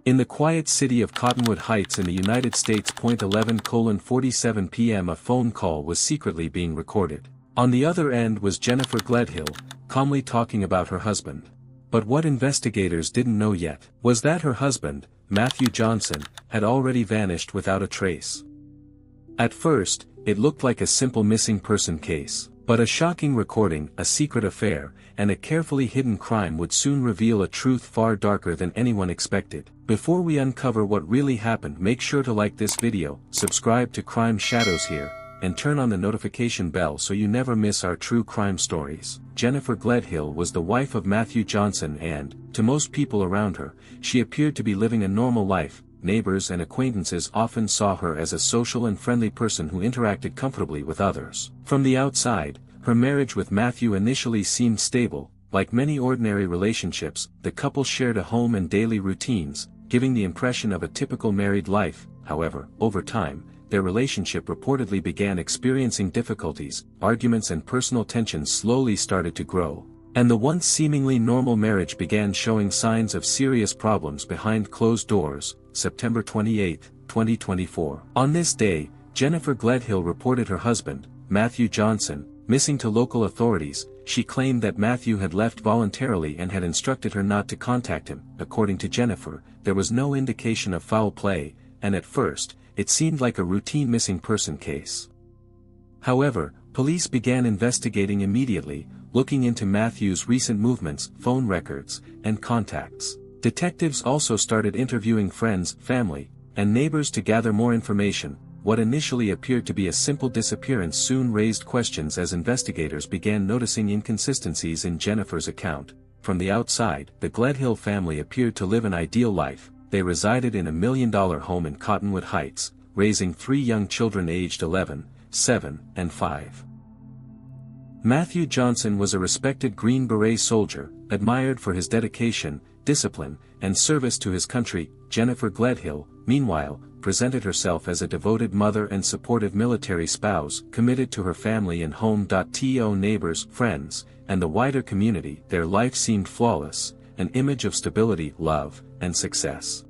In the quiet city of Cottonwood Heights in the United States, 11:47 p.m. a phone call was secretly being recorded. On the other end was Jennifer Gledhill, calmly talking about her husband. But what investigators didn't know yet was that her husband, Matthew Johnson, had already vanished without a trace. At first, it looked like a simple missing person case, but a shocking recording, a secret affair, and a carefully hidden crime would soon reveal a truth far darker than anyone expected. Before we uncover what really happened, make sure to like this video, subscribe to Crime Shadows here, and turn on the notification bell so you never miss our true crime stories. Jennifer Gledhill was the wife of Matthew Johnson and, to most people around her, she appeared to be living a normal life. Neighbors and acquaintances often saw her as a social and friendly person who interacted comfortably with others. From the outside, her marriage with Matthew initially seemed stable. Like many ordinary relationships, the couple shared a home and daily routines, giving the impression of a typical married life. However, over time, their relationship reportedly began experiencing difficulties, arguments and personal tensions slowly started to grow, and the once seemingly normal marriage began showing signs of serious problems behind closed doors. September 28, 2024. On this day, Jennifer Gledhill reported her husband, Matthew Johnson, missing to local authorities. She claimed that Matthew had left voluntarily and had instructed her not to contact him. According to Jennifer, there was no indication of foul play, and at first, it seemed like a routine missing person case. However, police began investigating immediately, looking into Matthew's recent movements, phone records, and contacts. Detectives also started interviewing friends, family, and neighbors to gather more information. What initially appeared to be a simple disappearance soon raised questions as investigators began noticing inconsistencies in Jennifer's account. From the outside, the Gledhill family appeared to live an ideal life. They resided in a $1 million home in Cottonwood Heights, raising 3 young children aged 11, 7, and 5. Matthew Johnson was a respected Green Beret soldier, admired for his dedication, discipline, and service to his country. Jennifer Gledhill, meanwhile, presented herself as a devoted mother and supportive military spouse, committed to her family and home. To neighbors, friends, and the wider community, their life seemed flawless, an image of stability, love, and success.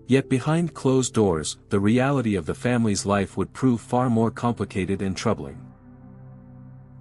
Yet behind closed doors, the reality of the family's life would prove far more complicated and troubling.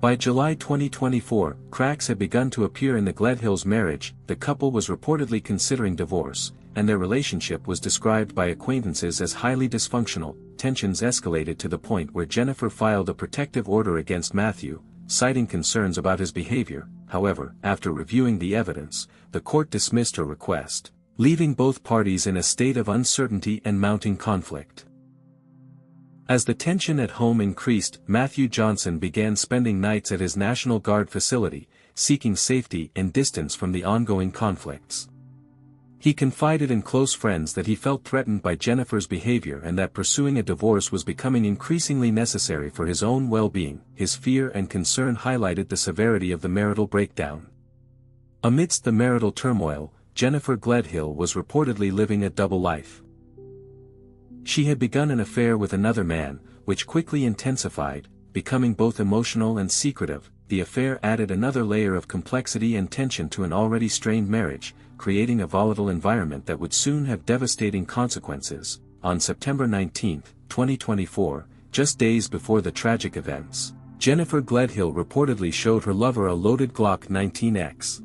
By July 2024, cracks had begun to appear in the Gledhill's marriage. The couple was reportedly considering divorce, and their relationship was described by acquaintances as highly dysfunctional. Tensions escalated to the point where Jennifer filed a protective order against Matthew, citing concerns about his behavior. However, after reviewing the evidence, the court dismissed her request, leaving both parties in a state of uncertainty and mounting conflict. As the tension at home increased, Matthew Johnson began spending nights at his National Guard facility, seeking safety and distance from the ongoing conflicts. He confided in close friends that he felt threatened by Jennifer's behavior and that pursuing a divorce was becoming increasingly necessary for his own well-being. His fear and concern highlighted the severity of the marital breakdown. Amidst the marital turmoil, Jennifer Gledhill was reportedly living a double life. She had begun an affair with another man, which quickly intensified, becoming both emotional and secretive. The affair added another layer of complexity and tension to an already strained marriage, creating a volatile environment that would soon have devastating consequences. On September 19, 2024, just days before the tragic events, Jennifer Gledhill reportedly showed her lover a loaded Glock 19X.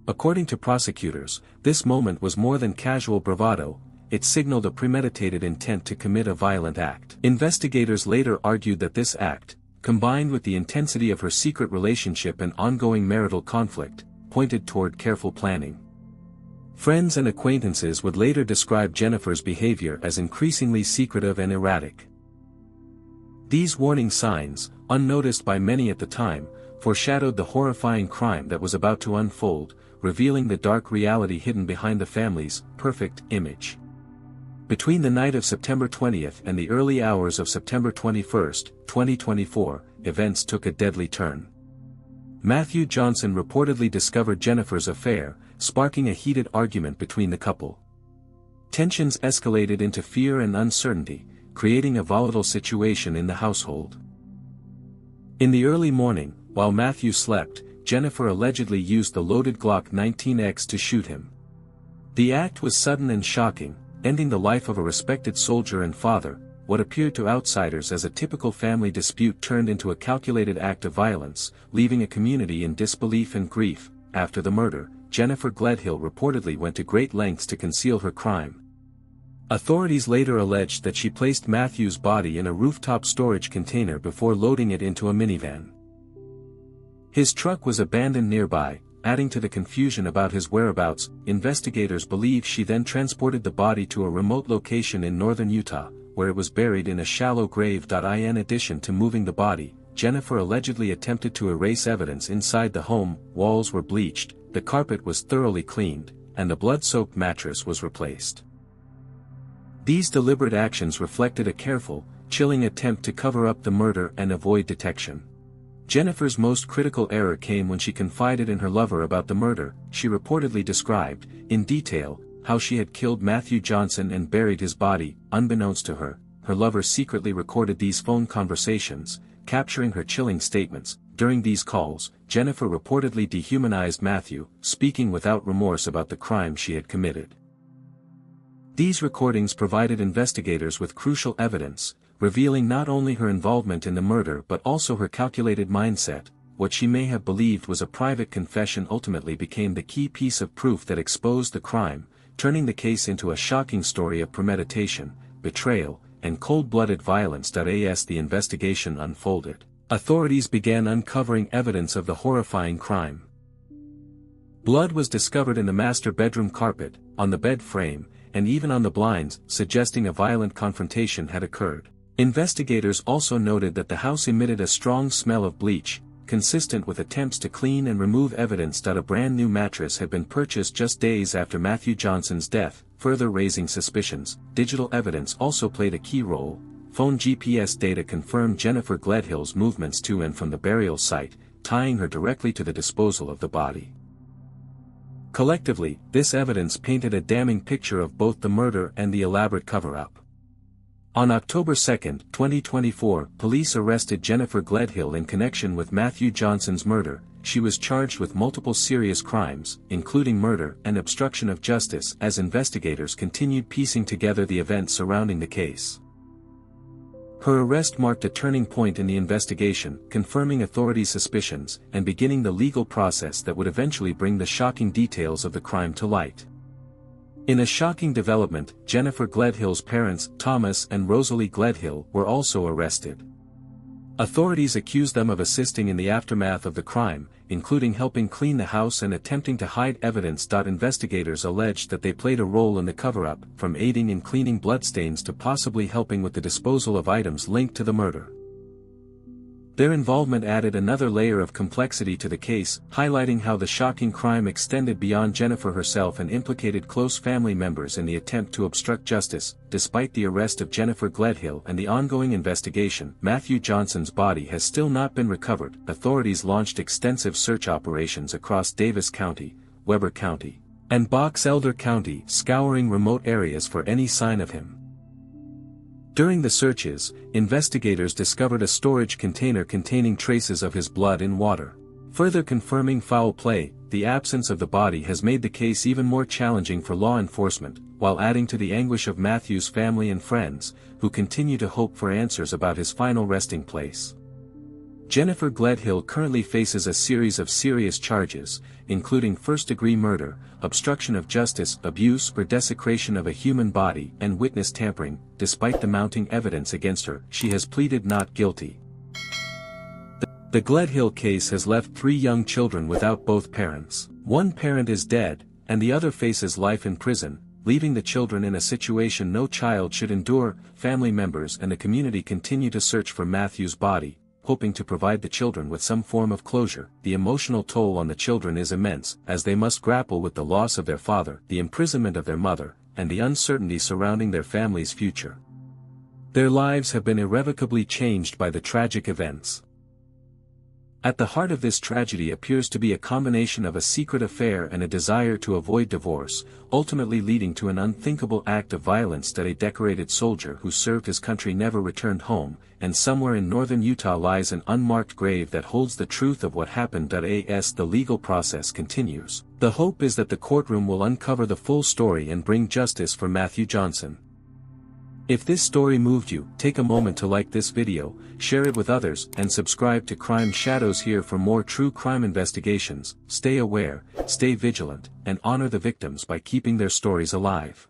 According to prosecutors, this moment was more than casual bravado. It signaled a premeditated intent to commit a violent act. Investigators later argued that this act, combined with the intensity of her secret relationship and ongoing marital conflict, pointed toward careful planning. Friends and acquaintances would later describe Jennifer's behavior as increasingly secretive and erratic. These warning signs, unnoticed by many at the time, foreshadowed the horrifying crime that was about to unfold, revealing the dark reality hidden behind the family's perfect image. Between the night of September 20th and the early hours of September 21st, 2024, events took a deadly turn. Matthew Johnson reportedly discovered Jennifer's affair, sparking a heated argument between the couple. Tensions escalated into fear and uncertainty, creating a volatile situation in the household. In the early morning, while Matthew slept, Jennifer allegedly used the loaded Glock 19X to shoot him. The act was sudden and shocking, ending the life of a respected soldier and father. What appeared to outsiders as a typical family dispute turned into a calculated act of violence, leaving a community in disbelief and grief. After the murder, Jennifer Gledhill reportedly went to great lengths to conceal her crime. Authorities later alleged that she placed Matthew's body in a rooftop storage container before loading it into a minivan. His truck was abandoned nearby, adding to the confusion about his whereabouts. Investigators believe she then transported the body to a remote location in northern Utah, where it was buried in a shallow grave. In addition to moving the body, Jennifer allegedly attempted to erase evidence inside the home. Walls were bleached, the carpet was thoroughly cleaned, and the blood-soaked mattress was replaced. These deliberate actions reflected a careful, chilling attempt to cover up the murder and avoid detection. Jennifer's most critical error came when she confided in her lover about the murder. She reportedly described, in detail, how she had killed Matthew Johnson and buried his body. Unbeknownst to her, her lover secretly recorded these phone conversations, capturing her chilling statements. During these calls, Jennifer reportedly dehumanized Matthew, speaking without remorse about the crime she had committed. These recordings provided investigators with crucial evidence, revealing not only her involvement in the murder but also her calculated mindset. What she may have believed was a private confession ultimately became the key piece of proof that exposed the crime, turning the case into a shocking story of premeditation, betrayal, and cold-blooded violence. As the investigation unfolded, authorities began uncovering evidence of the horrifying crime. Blood was discovered in the master bedroom carpet, on the bed frame, and even on the blinds, suggesting a violent confrontation had occurred. Investigators also noted that the house emitted a strong smell of bleach, consistent with attempts to clean and remove evidence. A brand new mattress had been purchased just days after Matthew Johnson's death, further raising suspicions. Digital evidence also played a key role. Phone GPS data confirmed Jennifer Gledhill's movements to and from the burial site, tying her directly to the disposal of the body. Collectively, this evidence painted a damning picture of both the murder and the elaborate cover-up. On October 2, 2024, police arrested Jennifer Gledhill in connection with Matthew Johnson's murder. She was charged with multiple serious crimes, including murder and obstruction of justice, as investigators continued piecing together the events surrounding the case. Her arrest marked a turning point in the investigation, confirming authorities' suspicions and beginning the legal process that would eventually bring the shocking details of the crime to light. In a shocking development, Jennifer Gledhill's parents, Thomas and Rosalie Gledhill, were also arrested. Authorities accused them of assisting in the aftermath of the crime, including helping clean the house and attempting to hide evidence. Investigators alleged that they played a role in the cover-up, from aiding in cleaning bloodstains to possibly helping with the disposal of items linked to the murder. Their involvement added another layer of complexity to the case, highlighting how the shocking crime extended beyond Jennifer herself and implicated close family members in the attempt to obstruct justice. Despite the arrest of Jennifer Gledhill and the ongoing investigation, Matthew Johnson's body has still not been recovered. Authorities launched extensive search operations across Davis County, Weber County, and Box Elder County, scouring remote areas for any sign of him. During the searches, investigators discovered a storage container containing traces of his blood in water. Further confirming foul play, the absence of the body has made the case even more challenging for law enforcement, while adding to the anguish of Matthew's family and friends, who continue to hope for answers about his final resting place. Jennifer Gledhill currently faces a series of serious charges, including first-degree murder, obstruction of justice, abuse or desecration of a human body, and witness tampering. Despite the mounting evidence against her, she has pleaded not guilty. The Gledhill case has left 3 young children without both parents. One parent is dead, and the other faces life in prison, leaving the children in a situation no child should endure. Family members and the community continue to search for Matthew's body, hoping to provide the children with some form of closure. The emotional toll on the children is immense, as they must grapple with the loss of their father, the imprisonment of their mother, and the uncertainty surrounding their family's future. Their lives have been irrevocably changed by the tragic events. At the heart of this tragedy appears to be a combination of a secret affair and a desire to avoid divorce, ultimately leading to an unthinkable act of violence. That a decorated soldier who served his country never returned home, and somewhere in northern Utah lies an unmarked grave that holds the truth of what happened. As the legal process continues, The hope is that the courtroom will uncover the full story and bring justice for Matthew Johnson. If this story moved you, take a moment to like this video, share it with others, and subscribe to Crime Shadows here for more true crime investigations. Stay aware, stay vigilant, and honor the victims by keeping their stories alive.